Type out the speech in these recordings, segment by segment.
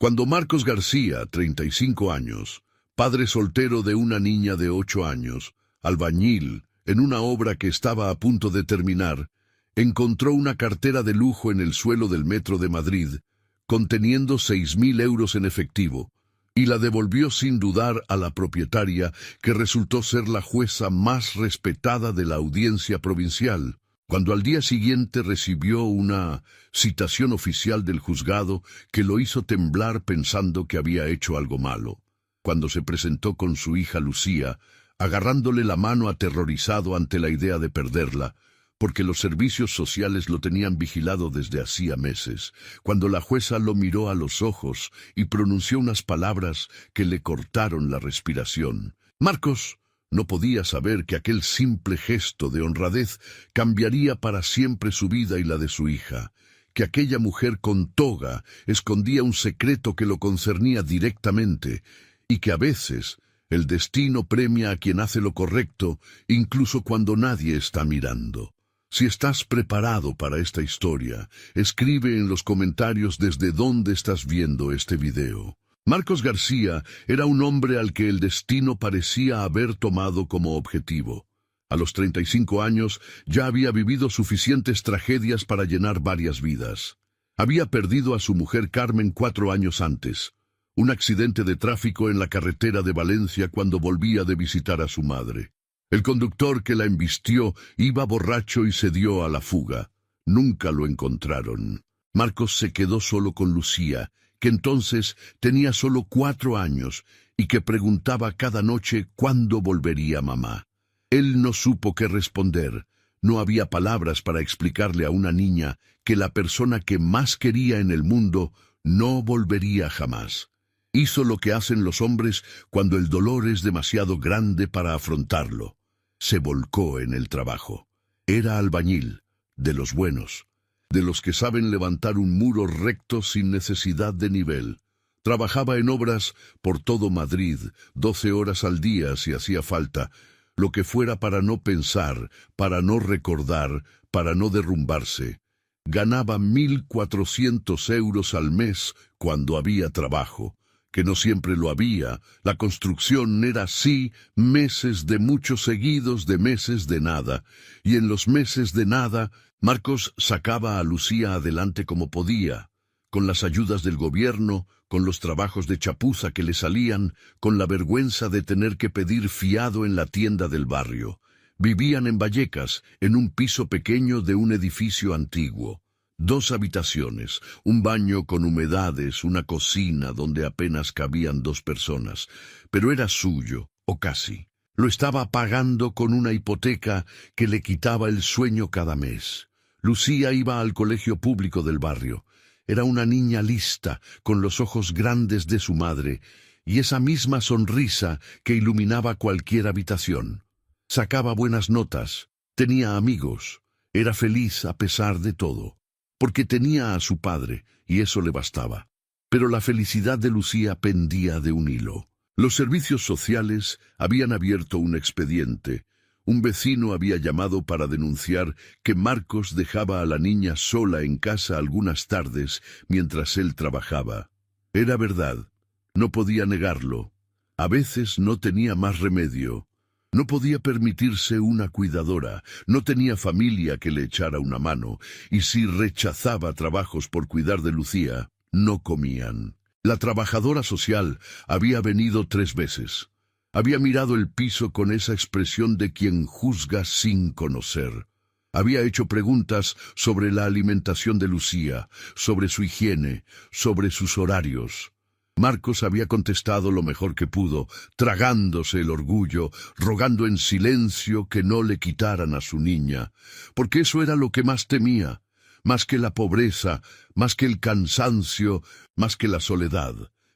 Cuando Marcos García, 35 años, padre soltero de una niña de 8 años, albañil, en una obra que estaba a punto de terminar, encontró una cartera de lujo en el suelo del metro de Madrid, conteniendo 6.000 euros en efectivo, y la devolvió sin dudar a la propietaria, que resultó ser la jueza más respetada de la audiencia provincial. Cuando al día siguiente recibió una citación oficial del juzgado que lo hizo temblar pensando que había hecho algo malo. Cuando se presentó con su hija Lucía, agarrándole la mano aterrorizado ante la idea de perderla, porque los servicios sociales lo tenían vigilado desde hacía meses, cuando la jueza lo miró a los ojos y pronunció unas palabras que le cortaron la respiración. Marcos no podía saber que aquel simple gesto de honradez cambiaría para siempre su vida y la de su hija, que aquella mujer con toga escondía un secreto que lo concernía directamente, y que a veces el destino premia a quien hace lo correcto, incluso cuando nadie está mirando. Si estás preparado para esta historia, escribe en los comentarios desde dónde estás viendo este video. Marcos García era un hombre al que el destino parecía haber tomado como objetivo. A los 35 años ya había vivido suficientes tragedias para llenar varias vidas. Había perdido a su mujer Carmen 4 años antes. Un accidente de tráfico en la carretera de Valencia cuando volvía de visitar a su madre. El conductor que la embistió iba borracho y se dio a la fuga. Nunca lo encontraron. Marcos se quedó solo con Lucía, que entonces tenía solo 4 años y que preguntaba cada noche cuándo volvería mamá. Él no supo qué responder. No había palabras para explicarle a una niña que la persona que más quería en el mundo no volvería jamás. Hizo lo que hacen los hombres cuando el dolor es demasiado grande para afrontarlo. Se volcó en el trabajo. Era albañil, de los buenos, de los que saben levantar un muro recto sin necesidad de nivel. Trabajaba en obras por todo Madrid, 12 horas al día si hacía falta, lo que fuera para no pensar, para no recordar, para no derrumbarse. Ganaba 1.400 euros al mes cuando había trabajo, que no siempre lo había. La construcción era así, meses de muchos seguidos de meses de nada, y en los meses de nada, Marcos sacaba a Lucía adelante como podía, con las ayudas del gobierno, con los trabajos de chapuza que le salían, con la vergüenza de tener que pedir fiado en la tienda del barrio. Vivían en Vallecas, en un piso pequeño de un edificio antiguo. 2 habitaciones, un baño con humedades, una cocina donde apenas cabían 2 personas, pero era suyo, o casi. Lo estaba pagando con una hipoteca que le quitaba el sueño cada mes. Lucía iba al colegio público del barrio. Era una niña lista, con los ojos grandes de su madre, y esa misma sonrisa que iluminaba cualquier habitación. Sacaba buenas notas, tenía amigos, era feliz a pesar de todo, porque tenía a su padre, y eso le bastaba. Pero la felicidad de Lucía pendía de un hilo. Los servicios sociales habían abierto un expediente. Un vecino había llamado para denunciar que Marcos dejaba a la niña sola en casa algunas tardes mientras él trabajaba. Era verdad, no podía negarlo. A veces no tenía más remedio. No podía permitirse una cuidadora, no tenía familia que le echara una mano, y si rechazaba trabajos por cuidar de Lucía, no comían. La trabajadora social había venido 3 veces. Había mirado el piso con esa expresión de quien juzga sin conocer. Había hecho preguntas sobre la alimentación de Lucía, sobre su higiene, sobre sus horarios. Marcos había contestado lo mejor que pudo, tragándose el orgullo, rogando en silencio que no le quitaran a su niña, porque eso era lo que más temía, más que la pobreza, más que el cansancio, más que la soledad.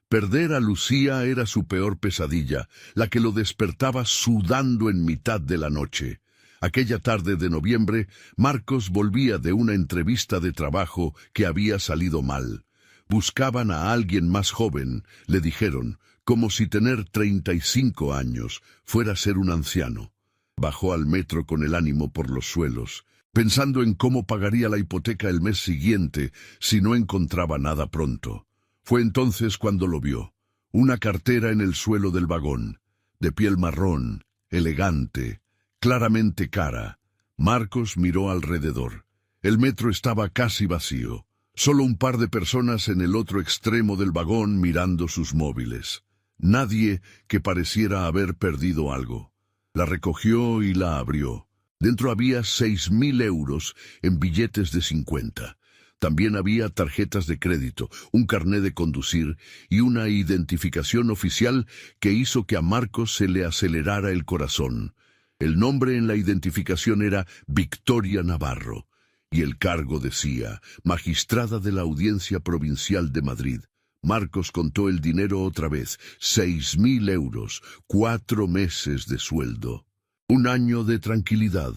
Perder a Lucía era su peor pesadilla, la que lo despertaba sudando en mitad de la noche. Aquella tarde de noviembre, Marcos volvía de una entrevista de trabajo que había salido mal. Buscaban a alguien más joven, le dijeron, como si tener 35 años fuera ser un anciano. Bajó al metro con el ánimo por los suelos, pensando en cómo pagaría la hipoteca el mes siguiente si no encontraba nada pronto. Fue entonces cuando lo vio. Una cartera en el suelo del vagón, de piel marrón, elegante, claramente cara. Marcos miró alrededor. El metro estaba casi vacío. Solo un par de personas en el otro extremo del vagón mirando sus móviles. Nadie que pareciera haber perdido algo. La recogió y la abrió. Dentro había 6.000 euros en billetes de 50. También había tarjetas de crédito, un carné de conducir y una identificación oficial que hizo que a Marcos se le acelerara el corazón. El nombre en la identificación era Victoria Navarro y el cargo decía Magistrada de la Audiencia Provincial de Madrid. Marcos contó el dinero otra vez, 6.000 euros, 4 meses de sueldo. Un año de tranquilidad.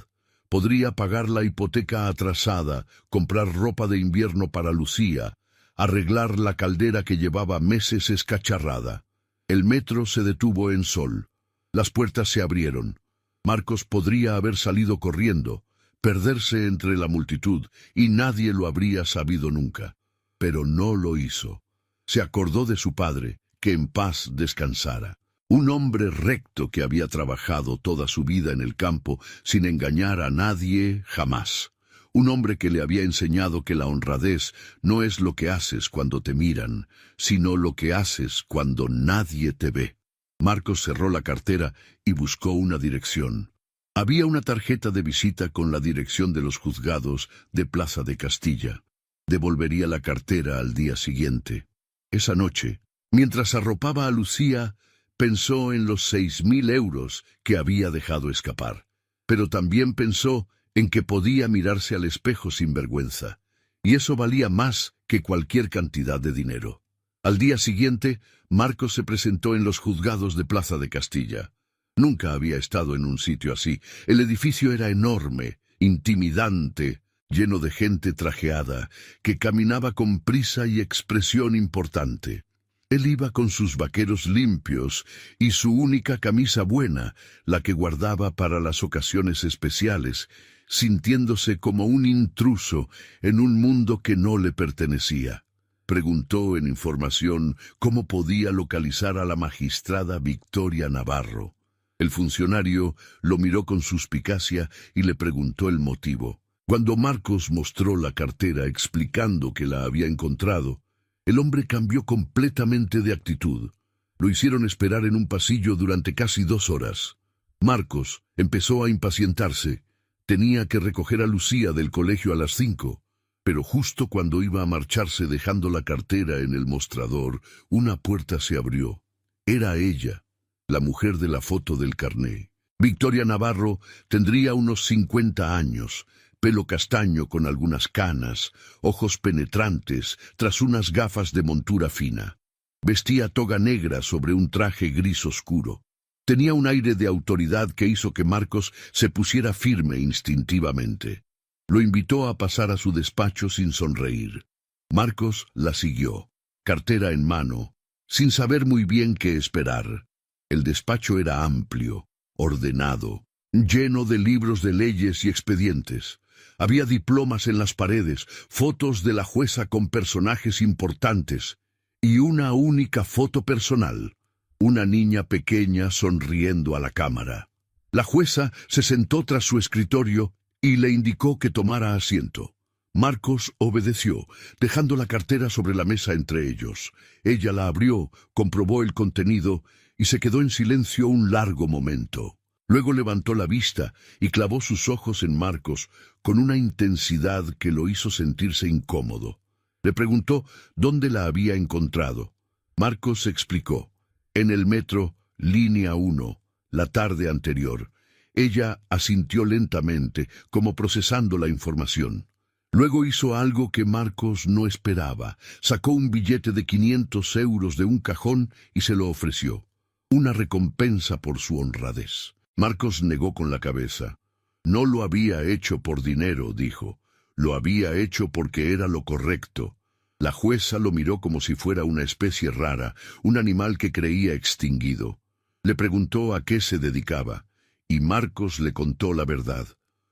Podría pagar la hipoteca atrasada, comprar ropa de invierno para Lucía, arreglar la caldera que llevaba meses escacharrada. El metro se detuvo en Sol. Las puertas se abrieron. Marcos podría haber salido corriendo, perderse entre la multitud, y nadie lo habría sabido nunca. Pero no lo hizo. Se acordó de su padre, que en paz descansara. Un hombre recto que había trabajado toda su vida en el campo sin engañar a nadie jamás. Un hombre que le había enseñado que la honradez no es lo que haces cuando te miran, sino lo que haces cuando nadie te ve. Marcos cerró la cartera y buscó una dirección. Había una tarjeta de visita con la dirección de los juzgados de Plaza de Castilla. Devolvería la cartera al día siguiente. Esa noche, mientras arropaba a Lucía, pensó en los 6.000 euros que había dejado escapar. Pero también pensó en que podía mirarse al espejo sin vergüenza, y eso valía más que cualquier cantidad de dinero. Al día siguiente, Marcos se presentó en los juzgados de Plaza de Castilla. Nunca había estado en un sitio así. El edificio era enorme, intimidante, lleno de gente trajeada, que caminaba con prisa y expresión importante. Él iba con sus vaqueros limpios y su única camisa buena, la que guardaba para las ocasiones especiales, sintiéndose como un intruso en un mundo que no le pertenecía. Preguntó en información cómo podía localizar a la magistrada Victoria Navarro. El funcionario lo miró con suspicacia y le preguntó el motivo. Cuando Marcos mostró la cartera explicando que la había encontrado, el hombre cambió completamente de actitud. Lo hicieron esperar en un pasillo durante casi 2 horas. Marcos empezó a impacientarse. Tenía que recoger a Lucía del colegio a las 5, pero justo cuando iba a marcharse dejando la cartera en el mostrador, una puerta se abrió. Era ella, la mujer de la foto del carné. Victoria Navarro tendría unos 50 años, pelo castaño con algunas canas, ojos penetrantes, tras unas gafas de montura fina. Vestía toga negra sobre un traje gris oscuro. Tenía un aire de autoridad que hizo que Marcos se pusiera firme instintivamente. Lo invitó a pasar a su despacho sin sonreír. Marcos la siguió, cartera en mano, sin saber muy bien qué esperar. El despacho era amplio, ordenado, lleno de libros de leyes y expedientes. Había diplomas en las paredes, fotos de la jueza con personajes importantes, y una única foto personal, una niña pequeña sonriendo a la cámara. La jueza se sentó tras su escritorio y le indicó que tomara asiento. Marcos obedeció, dejando la cartera sobre la mesa entre ellos. Ella la abrió, comprobó el contenido y se quedó en silencio un largo momento. Luego levantó la vista y clavó sus ojos en Marcos con una intensidad que lo hizo sentirse incómodo. Le preguntó dónde la había encontrado. Marcos explicó. En el metro, línea 1, la tarde anterior. Ella asintió lentamente, como procesando la información. Luego hizo algo que Marcos no esperaba. Sacó un billete de 500 euros de un cajón y se lo ofreció. Una recompensa por su honradez. Marcos negó con la cabeza. No lo había hecho por dinero, dijo. Lo había hecho porque era lo correcto. La jueza lo miró como si fuera una especie rara, un animal que creía extinguido. Le preguntó a qué se dedicaba, y Marcos le contó la verdad.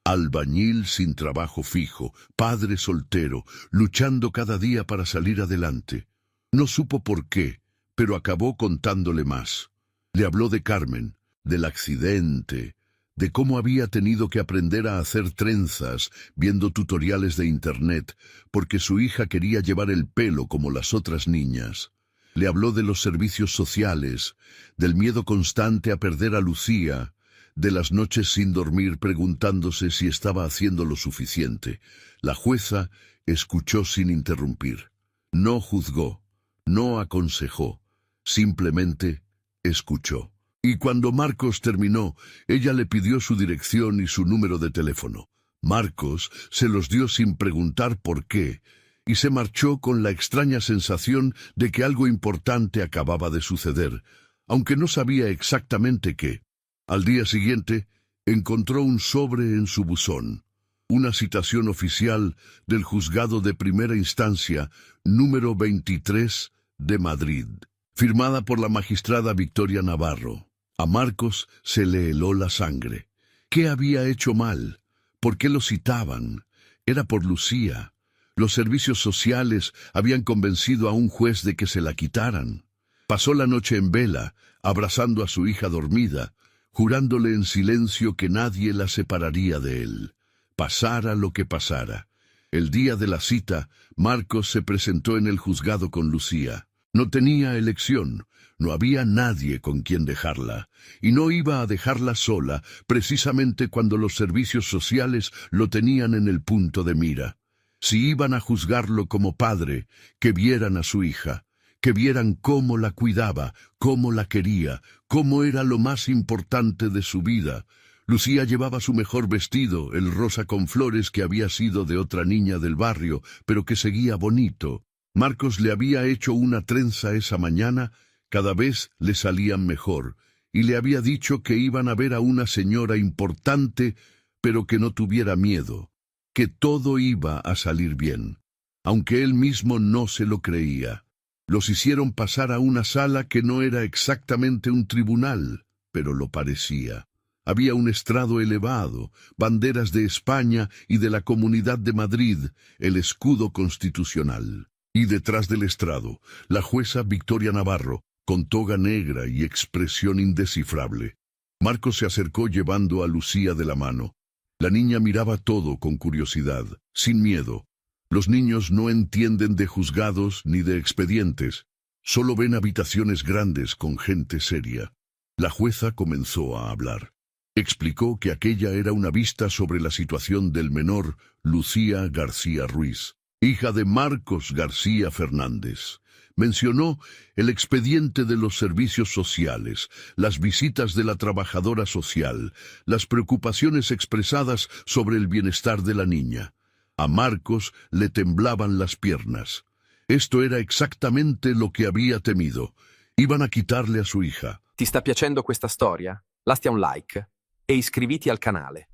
Albañil sin trabajo fijo, padre soltero, luchando cada día para salir adelante. No supo por qué, pero acabó contándole más. Le habló de Carmen, del accidente, de cómo había tenido que aprender a hacer trenzas viendo tutoriales de internet, porque su hija quería llevar el pelo como las otras niñas. Le habló de los servicios sociales, del miedo constante a perder a Lucía, de las noches sin dormir preguntándose si estaba haciendo lo suficiente. La jueza escuchó sin interrumpir. No juzgó, no aconsejó, simplemente escuchó. Y cuando Marcos terminó, ella le pidió su dirección y su número de teléfono. Marcos se los dio sin preguntar por qué, y se marchó con la extraña sensación de que algo importante acababa de suceder, aunque no sabía exactamente qué. Al día siguiente, encontró un sobre en su buzón, una citación oficial del Juzgado de Primera Instancia, número 23 de Madrid, firmada por la magistrada Victoria Navarro. A Marcos se le heló la sangre. ¿Qué había hecho mal? ¿Por qué lo citaban? Era por Lucía. Los servicios sociales habían convencido a un juez de que se la quitaran. Pasó la noche en vela, abrazando a su hija dormida, jurándole en silencio que nadie la separaría de él, pasara lo que pasara. El día de la cita, Marcos se presentó en el juzgado con Lucía. No tenía elección, no había nadie con quien dejarla, y no iba a dejarla sola precisamente cuando los servicios sociales lo tenían en el punto de mira. Si iban a juzgarlo como padre, que vieran a su hija, que vieran cómo la cuidaba, cómo la quería, cómo era lo más importante de su vida. Lucía llevaba su mejor vestido, el rosa con flores que había sido de otra niña del barrio, pero que seguía bonito. Marcos le había hecho una trenza esa mañana, cada vez le salían mejor, y le había dicho que iban a ver a una señora importante, pero que no tuviera miedo, que todo iba a salir bien, aunque él mismo no se lo creía. Los hicieron pasar a una sala que no era exactamente un tribunal, pero lo parecía. Había un estrado elevado, banderas de España y de la Comunidad de Madrid, el escudo constitucional. Y detrás del estrado, la jueza Victoria Navarro, con toga negra y expresión indescifrable. Marcos se acercó llevando a Lucía de la mano. La niña miraba todo con curiosidad, sin miedo. Los niños no entienden de juzgados ni de expedientes, solo ven habitaciones grandes con gente seria. La jueza comenzó a hablar. Explicó que aquella era una vista sobre la situación del menor Lucía García Ruiz, hija de Marcos García Fernández. Mencionó el expediente de los servicios sociales, las visitas de la trabajadora social, las preocupaciones expresadas sobre el bienestar de la niña. A Marcos le temblaban las piernas. Esto era exactamente lo que había temido. Iban a quitarle a su hija. Ti sta piacendo questa storia? Lascia un like e iscriviti al canale.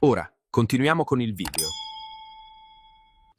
Ora, continuiamo con il video.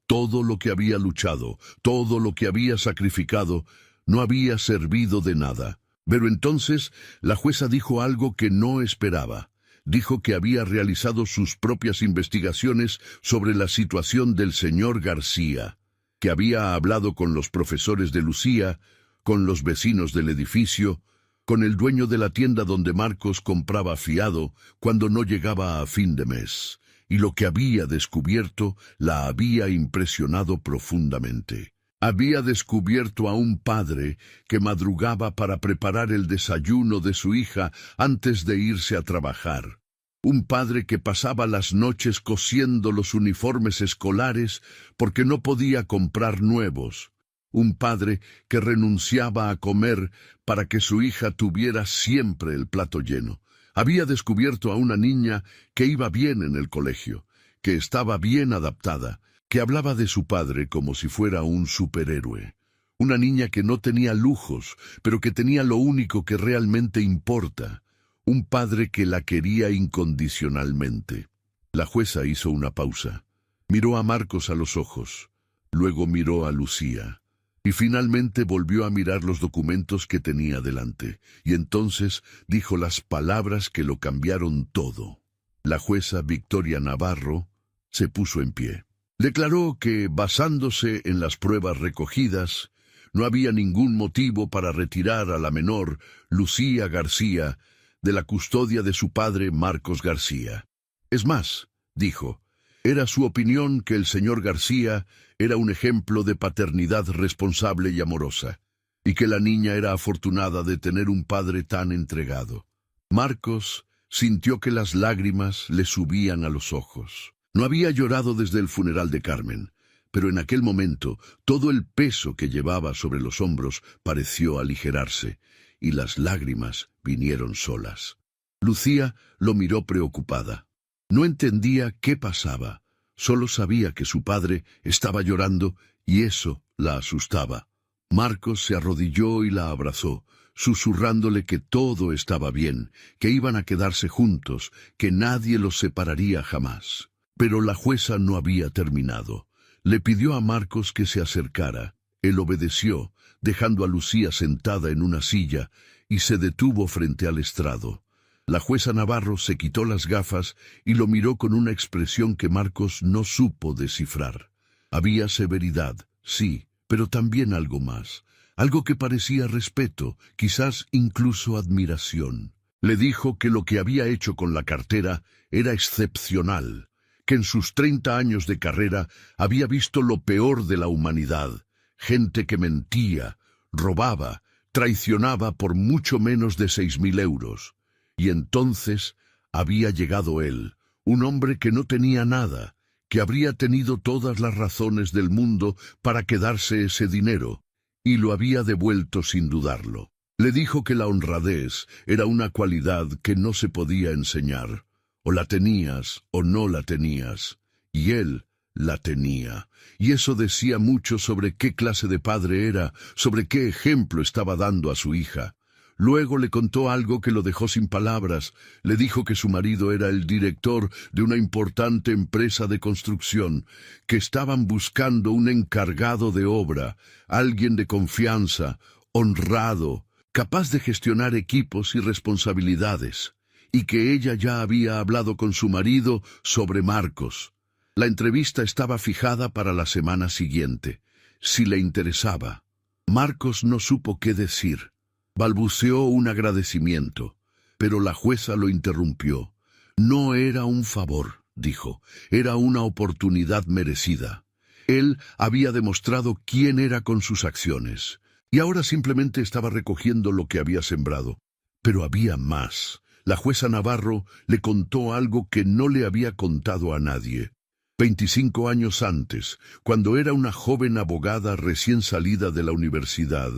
Todo lo que había luchado, todo lo que había sacrificado, no había servido de nada. Pero entonces la jueza dijo algo que no esperaba. Dijo que había realizado sus propias investigaciones sobre la situación del señor García, que había hablado con los profesores de Lucía, con los vecinos del edificio, con el dueño de la tienda donde Marcos compraba fiado cuando no llegaba a fin de mes, y lo que había descubierto la había impresionado profundamente. Había descubierto a un padre que madrugaba para preparar el desayuno de su hija antes de irse a trabajar. Un padre que pasaba las noches cosiendo los uniformes escolares porque no podía comprar nuevos. Un padre que renunciaba a comer para que su hija tuviera siempre el plato lleno. Había descubierto a una niña que iba bien en el colegio, que estaba bien adaptada, que hablaba de su padre como si fuera un superhéroe. Una niña que no tenía lujos, pero que tenía lo único que realmente importa. Un padre que la quería incondicionalmente. La jueza hizo una pausa. Miró a Marcos a los ojos. Luego miró a Lucía. Y finalmente volvió a mirar los documentos que tenía delante. Y entonces dijo las palabras que lo cambiaron todo. La jueza Victoria Navarro se puso en pie. Declaró que, basándose en las pruebas recogidas, No había ningún motivo para retirar a la menor, Lucía García, de la custodia de su padre Marcos García. Es más, dijo, era su opinión que el señor García era un ejemplo de paternidad responsable y amorosa, y que la niña era afortunada de tener un padre tan entregado. Marcos sintió que las lágrimas le subían a los ojos. No había llorado desde el funeral de Carmen, pero en aquel momento todo el peso que llevaba sobre los hombros pareció aligerarse, y las lágrimas vinieron solas. Lucía lo miró preocupada. No entendía qué pasaba, solo sabía que su padre estaba llorando y eso la asustaba. Marcos se arrodilló y la abrazó, susurrándole que todo estaba bien, que iban a quedarse juntos, que nadie los separaría jamás. Pero la jueza no había terminado. Le pidió a Marcos que se acercara. Él obedeció, dejando a Lucía sentada en una silla, y se detuvo frente al estrado. La jueza Navarro se quitó las gafas y lo miró con una expresión que Marcos no supo descifrar. Había severidad, sí, pero también algo más, algo que parecía respeto, quizás incluso admiración. Le dijo que lo que había hecho con la cartera era excepcional, que en sus 30 años de carrera había visto lo peor de la humanidad, gente que mentía, robaba, traicionaba por mucho menos de 6.000 euros. Y entonces había llegado él, un hombre que no tenía nada, que habría tenido todas las razones del mundo para quedarse ese dinero, y lo había devuelto sin dudarlo. Le dijo que la honradez era una cualidad que no se podía enseñar. O la tenías o no la tenías, y él la tenía. Y eso decía mucho sobre qué clase de padre era, sobre qué ejemplo estaba dando a su hija. Luego le contó algo que lo dejó sin palabras. Le dijo que su marido era el director de una importante empresa de construcción, que estaban buscando un encargado de obra, alguien de confianza, honrado, capaz de gestionar equipos y responsabilidades, y que ella ya había hablado con su marido sobre Marcos. La entrevista estaba fijada para la semana siguiente. Si le interesaba. Marcos no supo qué decir. Balbuceó un agradecimiento, pero la jueza lo interrumpió. No era un favor, dijo, era una oportunidad merecida. Él había demostrado quién era con sus acciones, y ahora simplemente estaba recogiendo lo que había sembrado. Pero había más. La jueza Navarro le contó algo que no le había contado a nadie. 25 años antes, cuando era una joven abogada recién salida de la universidad,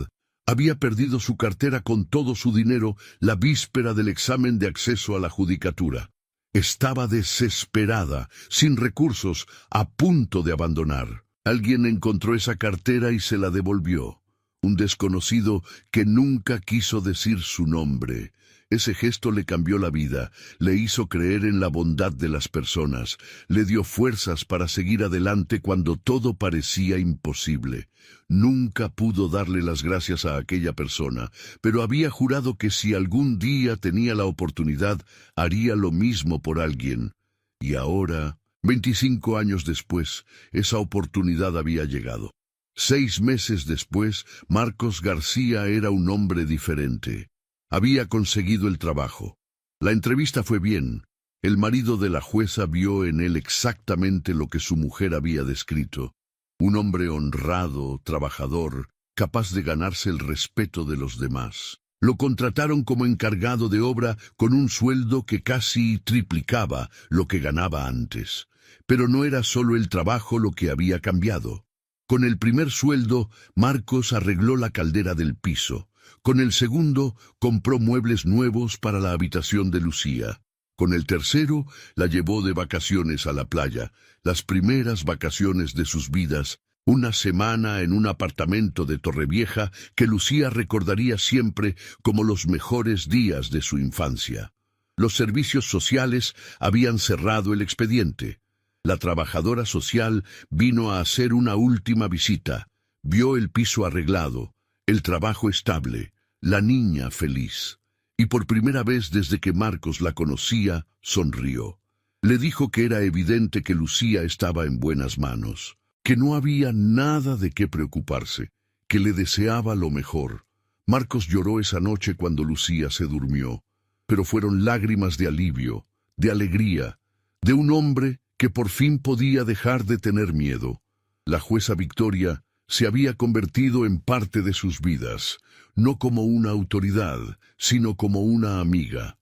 había perdido su cartera con todo su dinero la víspera del examen de acceso a la judicatura. Estaba desesperada, sin recursos, a punto de abandonar. Alguien encontró esa cartera y se la devolvió. Un desconocido que nunca quiso decir su nombre. Ese gesto le cambió la vida, le hizo creer en la bondad de las personas, le dio fuerzas para seguir adelante cuando todo parecía imposible. Nunca pudo darle las gracias a aquella persona, pero había jurado que si algún día tenía la oportunidad, haría lo mismo por alguien. Y ahora, 25 años después, esa oportunidad había llegado. 6 meses después, Marcos García era un hombre diferente. Había conseguido el trabajo. La entrevista fue bien. El marido de la jueza vio en él exactamente lo que su mujer había descrito. Un hombre honrado, trabajador, capaz de ganarse el respeto de los demás. Lo contrataron como encargado de obra con un sueldo que casi triplicaba lo que ganaba antes. Pero no era solo el trabajo lo que había cambiado. Con el primer sueldo, Marcos arregló la caldera del piso. Con el segundo, compró muebles nuevos para la habitación de Lucía. Con el tercero, la llevó de vacaciones a la playa, las primeras vacaciones de sus vidas, una semana en un apartamento de Torrevieja que Lucía recordaría siempre como los mejores días de su infancia. Los servicios sociales habían cerrado el expediente. La trabajadora social vino a hacer una última visita. Vio el piso arreglado, el trabajo estable, la niña feliz. Y por primera vez desde que Marcos la conocía, sonrió. Le dijo que era evidente que Lucía estaba en buenas manos, que no había nada de qué preocuparse, que le deseaba lo mejor. Marcos lloró esa noche cuando Lucía se durmió, pero fueron lágrimas de alivio, de alegría, de un hombre que por fin podía dejar de tener miedo. La jueza Victoria se había convertido en parte de sus vidas, no como una autoridad, sino como una amiga.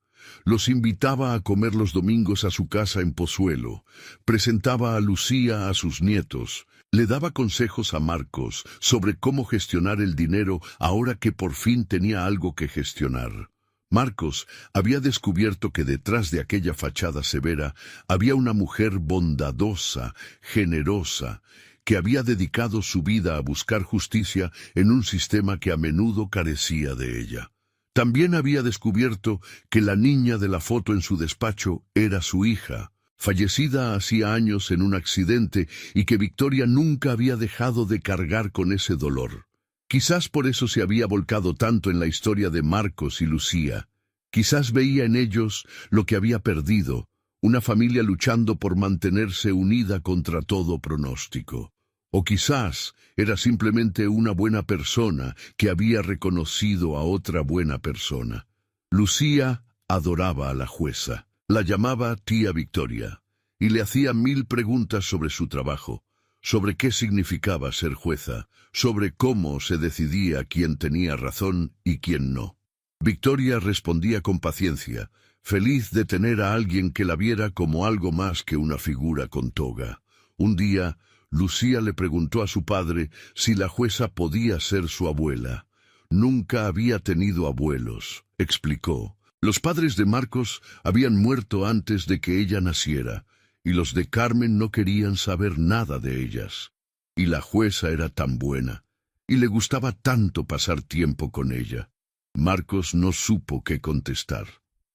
Los invitaba a comer los domingos a su casa en Pozuelo, presentaba a Lucía a sus nietos, le daba consejos a Marcos sobre cómo gestionar el dinero ahora que por fin tenía algo que gestionar. Marcos había descubierto que detrás de aquella fachada severa había una mujer bondadosa, generosa, que había dedicado su vida a buscar justicia en un sistema que a menudo carecía de ella. También había descubierto que la niña de la foto en su despacho era su hija, fallecida hacía años en un accidente y que Victoria nunca había dejado de cargar con ese dolor. Quizás por eso se había volcado tanto en la historia de Marcos y Lucía. Quizás veía en ellos lo que había perdido, una familia luchando por mantenerse unida contra todo pronóstico. O quizás era simplemente una buena persona que había reconocido a otra buena persona. Lucía adoraba a la jueza, la llamaba tía Victoria, y le hacía 1000 preguntas sobre su trabajo, sobre qué significaba ser jueza, sobre cómo se decidía quién tenía razón y quién no. Victoria respondía con paciencia, feliz de tener a alguien que la viera como algo más que una figura con toga. Un día, Lucía le preguntó a su padre si la jueza podía ser su abuela. Nunca había tenido abuelos, explicó. Los padres de Marcos habían muerto antes de que ella naciera, y los de Carmen no querían saber nada de ellas. Y la jueza era tan buena, y le gustaba tanto pasar tiempo con ella. Marcos no supo qué contestar.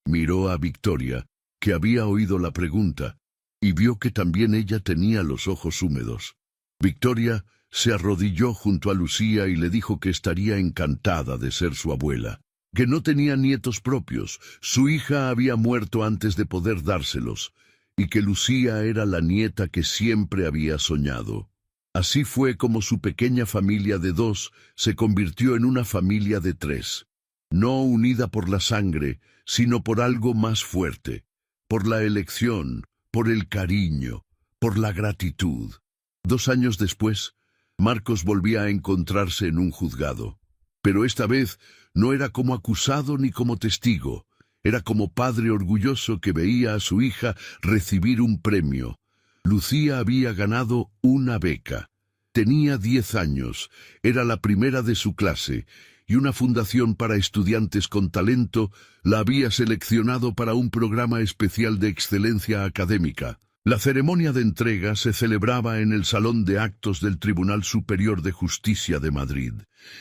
Miró a Victoria, que había oído la pregunta, y vio que también ella tenía los ojos húmedos. Victoria se arrodilló junto a Lucía y le dijo que estaría encantada de ser su abuela, que no tenía nietos propios, su hija había muerto antes de poder dárselos, y que Lucía era la nieta que siempre había soñado. Así fue como su pequeña familia de 2 se convirtió en una familia de 3, no unida por la sangre, sino por algo más fuerte, por la elección, por el cariño, por la gratitud. 2 años después, Marcos volvía a encontrarse en un juzgado. Pero esta vez no era como acusado ni como testigo, era como padre orgulloso que veía a su hija recibir un premio. Lucía había ganado una beca. Tenía 10 años, era la primera de su clase, y una fundación para estudiantes con talento la había seleccionado para un programa especial de excelencia académica. La ceremonia de entrega se celebraba en el Salón de Actos del Tribunal Superior de Justicia de Madrid,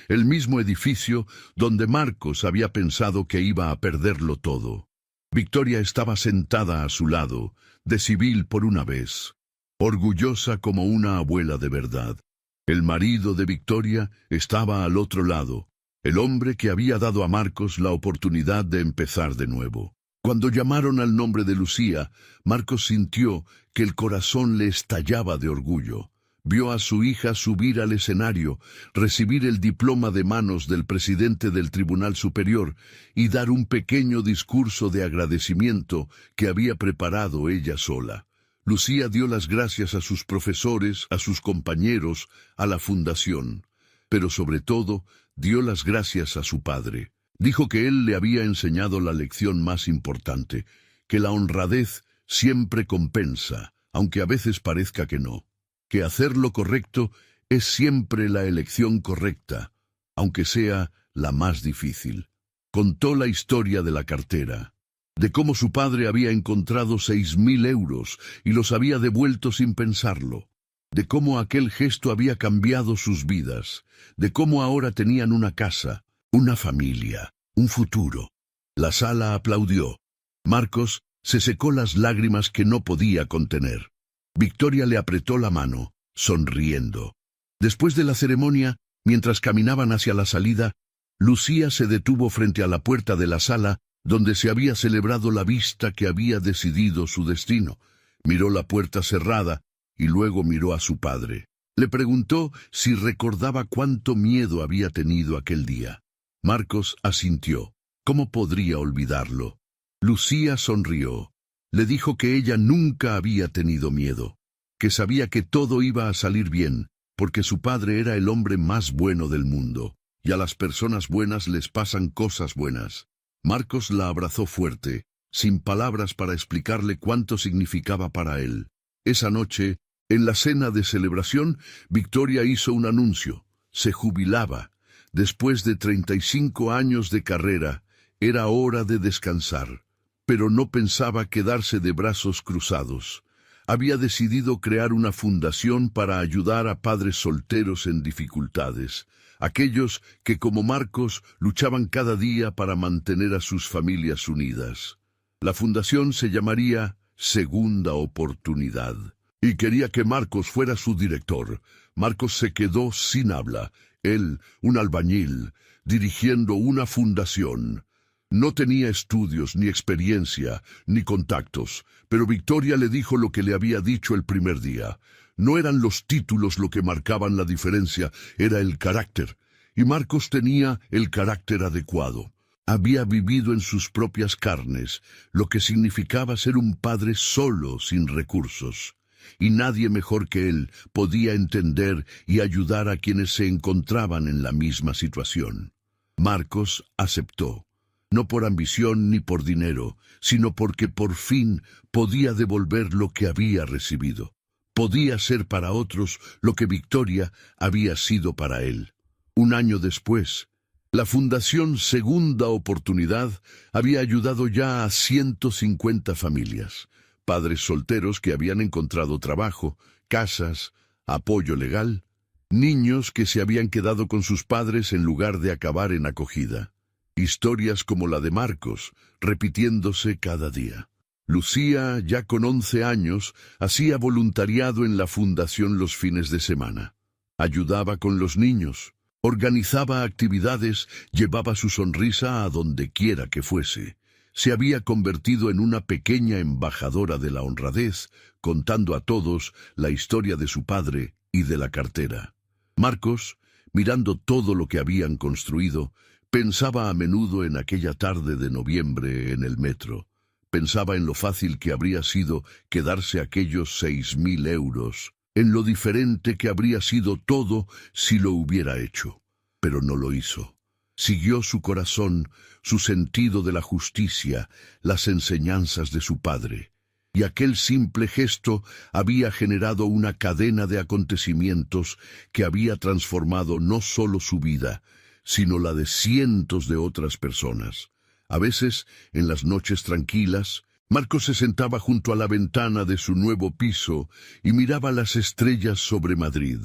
el mismo edificio donde Marcos había pensado que iba a perderlo todo. Victoria estaba sentada a su lado, de civil por una vez, orgullosa como una abuela de verdad. El marido de Victoria estaba al otro lado, el hombre que había dado a Marcos la oportunidad de empezar de nuevo. Cuando llamaron al nombre de Lucía, Marcos sintió que el corazón le estallaba de orgullo. Vio a su hija subir al escenario, recibir el diploma de manos del presidente del Tribunal Superior y dar un pequeño discurso de agradecimiento que había preparado ella sola. Lucía dio las gracias a sus profesores, a sus compañeros, a la fundación, pero sobre todo dio las gracias a su padre. Dijo que él le había enseñado la lección más importante, que la honradez siempre compensa, aunque a veces parezca que no, que hacer lo correcto es siempre la elección correcta, aunque sea la más difícil. Contó la historia de la cartera, de cómo su padre había encontrado 6.000 euros y los había devuelto sin pensarlo, de cómo aquel gesto había cambiado sus vidas, de cómo ahora tenían una casa, una familia, un futuro. La sala aplaudió. Marcos se secó las lágrimas que no podía contener. Victoria le apretó la mano, sonriendo. Después de la ceremonia, mientras caminaban hacia la salida, Lucía se detuvo frente a la puerta de la sala donde se había celebrado la vista que había decidido su destino. Miró la puerta cerrada y luego miró a su padre. Le preguntó si recordaba cuánto miedo había tenido aquel día. Marcos asintió. ¿Cómo podría olvidarlo? Lucía sonrió. Le dijo que ella nunca había tenido miedo, que sabía que todo iba a salir bien, porque su padre era el hombre más bueno del mundo, y a las personas buenas les pasan cosas buenas. Marcos la abrazó fuerte, sin palabras para explicarle cuánto significaba para él. Esa noche, en la cena de celebración, Victoria hizo un anuncio. Se jubilaba. Después de 35 años de carrera, era hora de descansar. Pero no pensaba quedarse de brazos cruzados. Había decidido crear una fundación para ayudar a padres solteros en dificultades, aquellos que, como Marcos, luchaban cada día para mantener a sus familias unidas. La fundación se llamaría Segunda Oportunidad, y quería que Marcos fuera su director. Marcos se quedó sin habla, él, un albañil, dirigiendo una fundación. No tenía estudios, ni experiencia, ni contactos, pero Victoria le dijo lo que le había dicho el primer día. No eran los títulos lo que marcaban la diferencia, era el carácter. Y Marcos tenía el carácter adecuado. Había vivido en sus propias carnes lo que significaba ser un padre solo, sin recursos. Y nadie mejor que él podía entender y ayudar a quienes se encontraban en la misma situación. Marcos aceptó. No por ambición ni por dinero, sino porque por fin podía devolver lo que había recibido. Podía ser para otros lo que Victoria había sido para él. Un año después, la Fundación Segunda Oportunidad había ayudado ya a 150 familias, padres solteros que habían encontrado trabajo, casas, apoyo legal, niños que se habían quedado con sus padres en lugar de acabar en acogida. Historias como la de Marcos, repitiéndose cada día. Lucía, ya con 11 años, hacía voluntariado en la fundación los fines de semana. Ayudaba con los niños, organizaba actividades, llevaba su sonrisa a donde quiera que fuese. Se había convertido en una pequeña embajadora de la honradez, contando a todos la historia de su padre y de la cartera. Marcos, mirando todo lo que habían construido, pensaba a menudo en aquella tarde de noviembre en el metro. Pensaba en lo fácil que habría sido quedarse aquellos 6.000 euros, en lo diferente que habría sido todo si lo hubiera hecho. Pero no lo hizo. Siguió su corazón, su sentido de la justicia, las enseñanzas de su padre. Y aquel simple gesto había generado una cadena de acontecimientos que había transformado no solo su vida, sino la de cientos de otras personas. A veces, en las noches tranquilas, Marcos se sentaba junto a la ventana de su nuevo piso y miraba las estrellas sobre Madrid.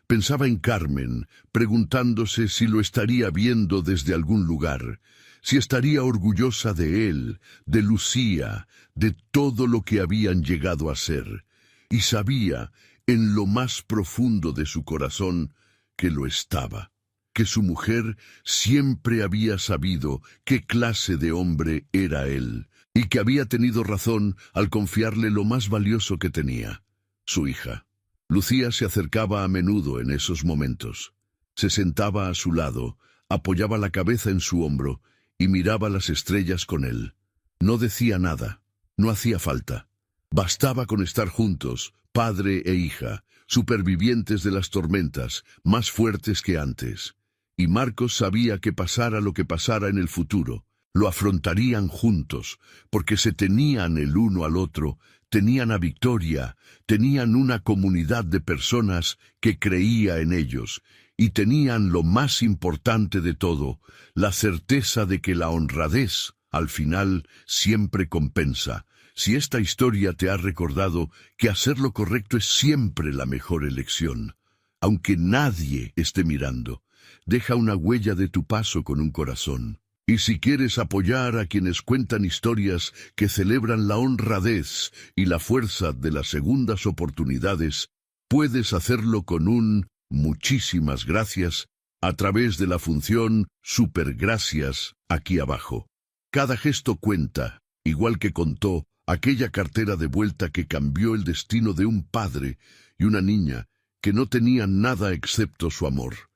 Pensaba en Carmen, preguntándose si lo estaría viendo desde algún lugar, si estaría orgullosa de él, de Lucía, de todo lo que habían llegado a ser. Y sabía, en lo más profundo de su corazón, que lo estaba. Que su mujer siempre había sabido qué clase de hombre era él, y que había tenido razón al confiarle lo más valioso que tenía, su hija. Lucía se acercaba a menudo en esos momentos. Se sentaba a su lado, apoyaba la cabeza en su hombro y miraba las estrellas con él. No decía nada, no hacía falta. Bastaba con estar juntos, padre e hija, supervivientes de las tormentas, más fuertes que antes. Y Marcos sabía que pasara lo que pasara en el futuro, lo afrontarían juntos, porque se tenían el uno al otro, tenían a Victoria, tenían una comunidad de personas que creía en ellos, y tenían lo más importante de todo, la certeza de que la honradez, al final, siempre compensa. Si esta historia te ha recordado que hacer lo correcto es siempre la mejor elección, aunque nadie esté mirando, deja una huella de tu paso con un corazón. Y si quieres apoyar a quienes cuentan historias que celebran la honradez y la fuerza de las segundas oportunidades, puedes hacerlo con un muchísimas gracias a través de la función Supergracias aquí abajo. Cada gesto cuenta, igual que contó aquella cartera de vuelta que cambió el destino de un padre y una niña que no tenía nada excepto su amor.